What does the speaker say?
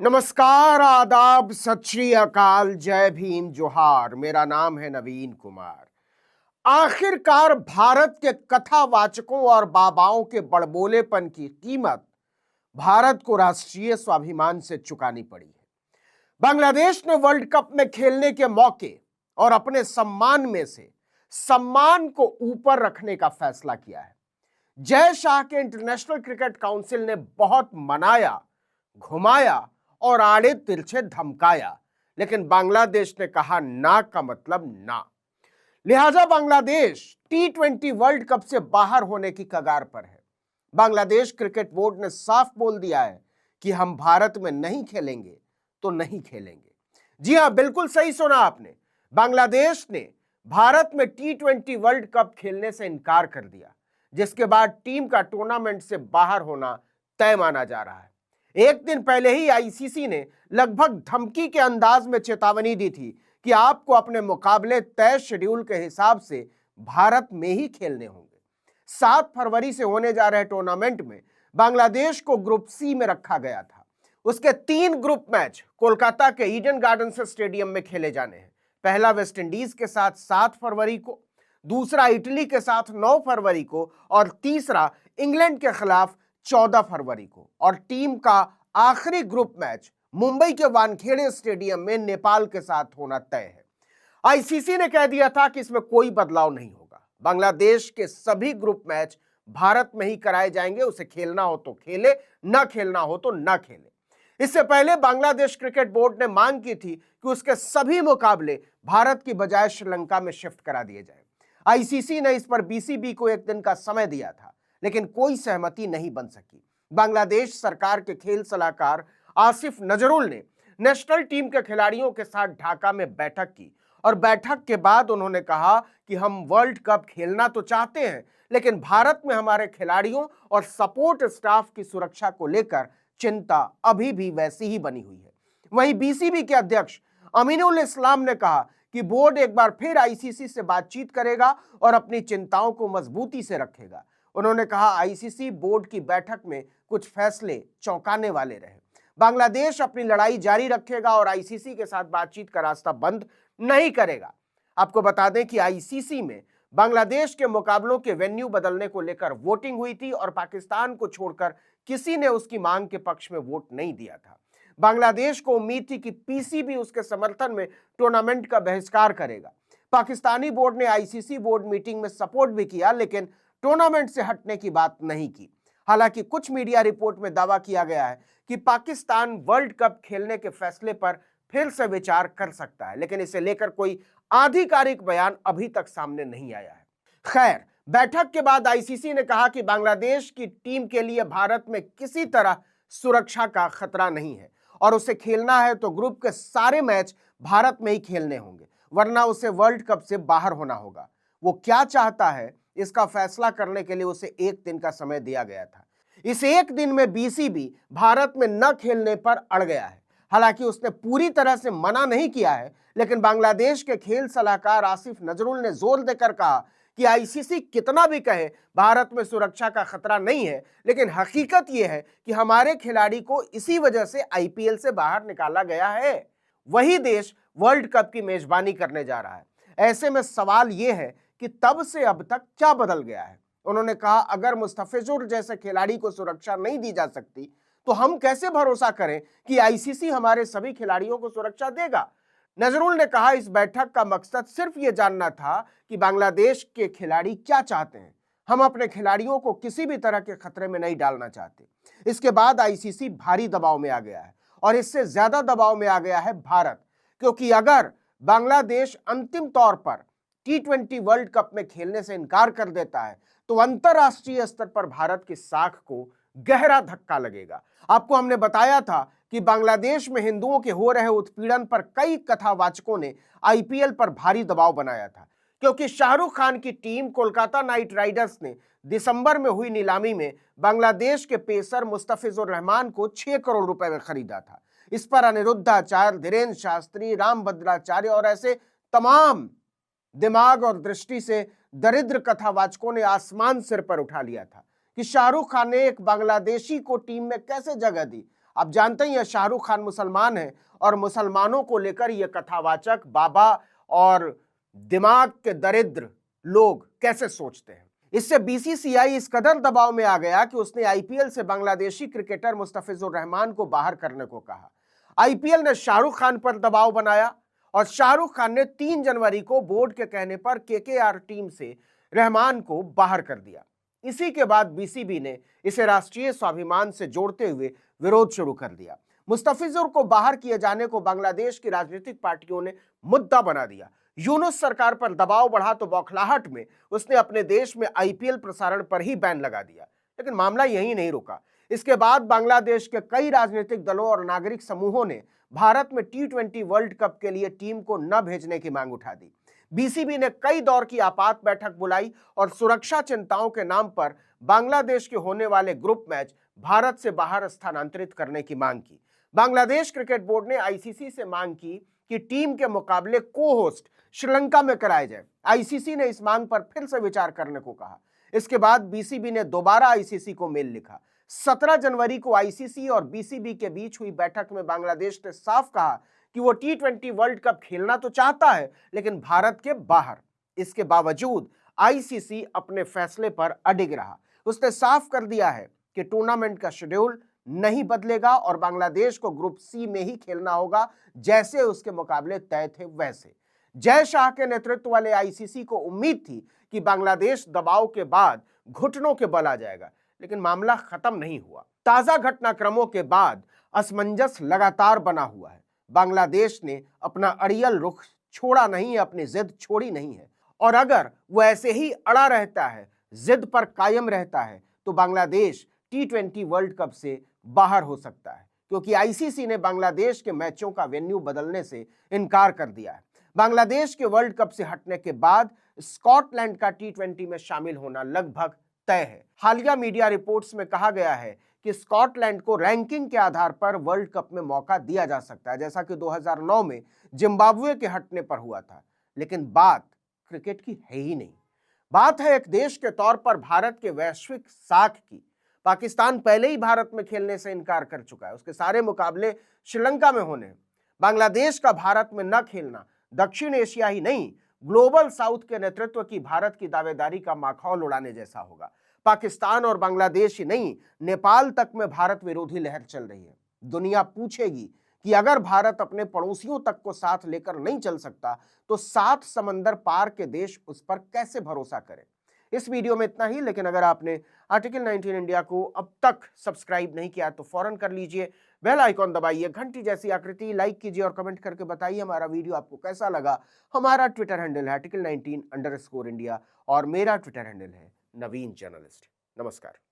नमस्कार, आदाब, सत श्री अकाल, जय भीम, जोहार। मेरा नाम है नवीन कुमार। आखिरकार भारत के कथावाचकों और बाबाओं के बड़बोलेपन की कीमत भारत को राष्ट्रीय स्वाभिमान से चुकानी पड़ी है। बांग्लादेश ने वर्ल्ड कप में खेलने के मौके और अपने सम्मान में से सम्मान को ऊपर रखने का फैसला किया है। जय शाह के इंटरनेशनल क्रिकेट काउंसिल ने बहुत मनाया, घुमाया और आड़े तिरछे धमकाया, लेकिन बांग्लादेश ने कहा ना का मतलब ना। लिहाजा बांग्लादेश T20 वर्ल्ड कप से बाहर होने की कगार पर है। बांग्लादेश क्रिकेट बोर्ड ने साफ बोल दिया है कि हम भारत में नहीं खेलेंगे तो नहीं खेलेंगे। जी हां, बिल्कुल सही सुना आपने। बांग्लादेश ने भारत में T20 वर्ल्ड कप खेलने से इनकार कर दिया, जिसके बाद टीम का टूर्नामेंट से बाहर होना तय माना जा रहा है। एक दिन पहले ही आईसीसी ने लगभग धमकी के अंदाज में चेतावनी दी थी कि आपको अपने मुकाबले तय शेड्यूल के हिसाब से भारत में ही खेलने होंगे। 7 फरवरी से होने जा रहे टूर्नामेंट में बांग्लादेश को ग्रुप सी में रखा गया था। उसके 3 ग्रुप मैच कोलकाता के ईडन गार्डन्स स्टेडियम में खेले जाने हैं। पहला वेस्ट इंडीज के साथ 7 फरवरी को, दूसरा इटली के साथ 9 फरवरी को और तीसरा इंग्लैंड के खिलाफ 14 फरवरी को। और टीम का आखिरी ग्रुप मैच मुंबई के वानखेड़े स्टेडियम में नेपाल के साथ होना तय है। आईसीसी ने कह दिया था कि इसमें कोई बदलाव नहीं होगा। बांग्लादेश के सभी ग्रुप मैच भारत में ही कराए जाएंगे। उसे खेलना हो तो खेले, ना खेलना हो तो ना खेले। इससे पहले बांग्लादेश क्रिकेट बोर्ड ने मांग की थी कि उसके सभी मुकाबले भारत की बजाय श्रीलंका में शिफ्ट करा दिए जाए। आईसीसी ने इस पर बीसीबी को एक दिन का समय दिया था, लेकिन कोई सहमति नहीं बन सकी। बांग्लादेश सरकार के खेल सलाहकार आसिफ नजरुल ने नेशनल टीम के खिलाड़ियों के साथ ढाका में बैठक की और बैठक के बाद उन्होंने कहा कि हम वर्ल्ड कप खेलना तो चाहते हैं, लेकिन भारत में हमारे खिलाड़ियों और सपोर्ट स्टाफ की सुरक्षा को लेकर चिंता अभी भी वैसी ही बनी हुई है। वहीं बीसीबी के अध्यक्ष अमीनुल इस्लाम ने कहा कि बोर्ड एक बार फिर आईसीसी से बातचीत करेगा और अपनी चिंताओं को मजबूती से रखेगा। उन्होंने कहा, आईसीसी बोर्ड की बैठक में कुछ फैसले चौंकाने वाले रहे। बांग्लादेश अपनी लड़ाई जारी रखेगा और आईसीसी के साथ बातचीत का रास्ता बंद नहीं करेगा। आपको बता दें कि आईसीसी में बांग्लादेश के मुकाबलों के वेन्यू बदलने को लेकर वोटिंग हुई थी और पाकिस्तान को छोड़कर किसी ने उसकी मांग के पक्ष में वोट नहीं दिया था। बांग्लादेश को उम्मीद थी कि पीसीबी उसके समर्थन में टूर्नामेंट का बहिष्कार करेगा। पाकिस्तानी बोर्ड ने आईसीसी बोर्ड मीटिंग में सपोर्ट भी किया, लेकिन टूर्नामेंट से हटने की बात नहीं की। हालांकि कुछ मीडिया रिपोर्ट में दावा किया गया है कि पाकिस्तान वर्ल्ड कप खेलने के फैसले पर फिर से विचार कर सकता है, लेकिन इसे लेकर कोई आधिकारिक बयान अभी तक सामने नहीं आया है। खैर, बैठक के बाद आईसीसी ने कहा कि बांग्लादेश की टीम के लिए भारत में किसी तरह सुरक्षा का खतरा नहीं है और उसे खेलना है तो ग्रुप के सारे मैच भारत में ही खेलने होंगे, वरना उसे वर्ल्ड कप से बाहर होना होगा। वो क्या चाहता है, इसका फैसला करने के लिए उसे एक दिन का समय दिया गया था। इस एक दिन में बीसीबी भारत में न खेलने पर अड़ गया है। हालांकि उसने पूरी तरह से मना नहीं किया है, लेकिन बांग्लादेश के खेल सलाहकार आसिफ नजरुल ने जोर देकर कहा कि आईसीसी कितना भी कहे भारत में सुरक्षा का खतरा नहीं है, लेकिन हकीकत यह है कि हमारे खिलाड़ी को इसी वजह से आईपीएल से बाहर निकाला गया है। वही देश वर्ल्ड कप की मेजबानी करने जा रहा है। ऐसे में सवाल यह है कि तब से अब तक क्या बदल गया है। उन्होंने कहा, अगर मुस्तफिजुर जैसे खिलाड़ी को सुरक्षा नहीं दी जा सकती तो हम कैसे भरोसा करें कि आईसीसी हमारे सभी खिलाड़ियों को सुरक्षा देगा। नजरुल ने कहा, इस बैठक का मकसद सिर्फ यह जानना था कि बांग्लादेश के खिलाड़ी क्या चाहते हैं। हम अपने खिलाड़ियों को किसी भी तरह के खतरे में नहीं डालना चाहते। इसके बाद आईसीसी भारी दबाव में आ गया है और इससे ज्यादा दबाव में आ गया है भारत, क्योंकि अगर बांग्लादेश अंतिम तौर पर T20 वर्ल्ड कप में खेलने से इनकार कर देता है तो अंतरराष्ट्रीय स्तर पर भारत की साख को गहरा धक्का लगेगा। आपको हमने बताया था कि बांग्लादेश में हिंदुओं के हो रहे उत्पीड़न पर कई कथावाचकों ने आईपीएल पर भारी दबाव बनाया था, क्योंकि शाहरुख खान की टीम कोलकाता नाइट राइडर्स ने दिसंबर में हुई नीलामी में बांग्लादेश के पेसर मुस्तफिजुर रहमान को 6 करोड़ रुपए में खरीदा था। इस पर अनिरुद्धाचार्य, धीरेन्द्र शास्त्री, राम भद्राचार्य और ऐसे तमाम दिमाग और दृष्टि से दरिद्र कथावाचकों ने आसमान सिर पर उठा लिया था कि शाहरुख खान ने एक बांग्लादेशी को टीम में कैसे जगह दी। आप जानते ही हैं शाहरुख खान मुसलमान है और मुसलमानों को लेकर यह कथावाचक बाबा और दिमाग के दरिद्र लोग कैसे सोचते हैं। इससे बीसीसीआई इस कदर दबाव में आ गया कि उसने आईपीएल से बांग्लादेशी क्रिकेटर मुस्तफिजुर रहमान को बाहर करने को कहा। आईपीएल ने शाहरुख खान पर दबाव बनाया और शाहरुख खान ने 3 जनवरी को बोर्ड के कहने पर केकेआर टीम से रहमान को बाहर कर दिया। इसी के बाद बीसीबी ने इसे राष्ट्रीय स्वाभिमान से जोड़ते हुए विरोध शुरू कर दिया। मुस्तफिजुर को बाहर किए जाने को बांग्लादेश की राजनीतिक पार्टियों ने मुद्दा बना दिया। यूनुस सरकार पर दबाव बढ़ा तो बौखलाहट में उसने अपने देश में आईपीएल प्रसारण पर ही बैन लगा दिया। लेकिन मामला यहीं नहीं रुका। इसके बाद बांग्लादेश के कई राजनीतिक दलों और नागरिक समूहों ने भारत में T20 वर्ल्ड कप के लिए टीम को न भेजने की मांग उठा दी। बीसीबी ने कई दौर की आपात बैठक बुलाई और सुरक्षा चिंताओं के नाम पर बांग्लादेश के होने वाले ग्रुप मैच भारत से बाहर स्थानांतरित करने की मांग की। बांग्लादेश क्रिकेट बोर्ड ने आईसीसी से मांग की कि टीम के मुकाबले को होस्ट श्रीलंका में कराए जाए। आईसीसी ने इस मांग पर फिर से विचार करने को कहा। इसके बाद बीसीबी ने दोबारा आईसीसी को मेल लिखा। 17 जनवरी को आईसीसी और बीसीबी के बीच हुई बैठक में बांग्लादेश ने साफ कहा कि वो T20 वर्ल्ड कप खेलना तो चाहता है, लेकिन भारत के बाहर। इसके बावजूद आईसीसी अपने फैसले पर अडिग रहा। उसने साफ कर दिया है कि टूर्नामेंट का शेड्यूल नहीं बदलेगा और बांग्लादेश को ग्रुप सी में ही खेलना होगा, जैसे उसके मुकाबले तय थे वैसे। जय शाह के नेतृत्व वाले आईसीसी को उम्मीद थी कि बांग्लादेश दबाव के बाद घुटनों के बल आ जाएगा, लेकिन मामला खत्म नहीं हुआ। ताजा घटनाक्रमों के बाद असमंजस लगातार बना हुआ है। बांग्लादेश ने अपना अड़ियल रुख छोड़ा नहीं है, अपनी जिद छोड़ी नहीं है, और अगर वो ऐसे ही अड़ा रहता है, जिद पर कायम रहता है, तो बांग्लादेश T20 वर्ल्ड कप से बाहर हो सकता है, क्योंकि आईसीसी ने बांग्लादेश के मैचों का वेन्यू बदलने से इनकार कर दिया है। बांग्लादेश के वर्ल्ड कप से हटने के बाद स्कॉटलैंड का T20 में शामिल होना लगभग तय है। हालिया मीडिया रिपोर्ट्स में कहा गया है कि स्कॉटलैंड को रैंकिंग के आधार पर वर्ल्ड कप में मौका दिया जा सकता है, जैसा कि 2009 में जिम्बाब्वे के हटने पर हुआ था। लेकिन बात क्रिकेट की है ही नहीं, बात है एक देश के तौर पर भारत के वैश्विक साख की। पाकिस्तान पहले ही भारत में खेलने से इनकार कर चुका है, उसके सारे मुकाबले श्रीलंका में होने हैं। बांग्लादेश का भारत में न खेलना दक्षिण एशिया ही नहीं, ग्लोबल साउथ के नेतृत्व की भारत की दावेदारी का माखौल उड़ाने जैसा होगा। पाकिस्तान और बांग्लादेश ही नहीं, नेपाल तक में भारत विरोधी लहर चल रही है। दुनिया पूछेगी कि अगर भारत अपने पड़ोसियों तक को साथ लेकर नहीं चल सकता, तो 7 समंदर पार के देश उस पर कैसे भरोसा करें। इस वीडियो में इतना ही, लेकिन अगर आपने आर्टिकल 19 इंडिया को अब तक सब्सक्राइब नहीं किया तो फौरन कर लीजिए, बेल आइकॉन दबाइए, घंटी जैसी आकृति, लाइक कीजिए और कमेंट करके बताइए हमारा वीडियो आपको कैसा लगा। हमारा ट्विटर हैंडल है article19_India और मेरा ट्विटर हैंडल है नवीन जर्नलिस्ट। नमस्कार।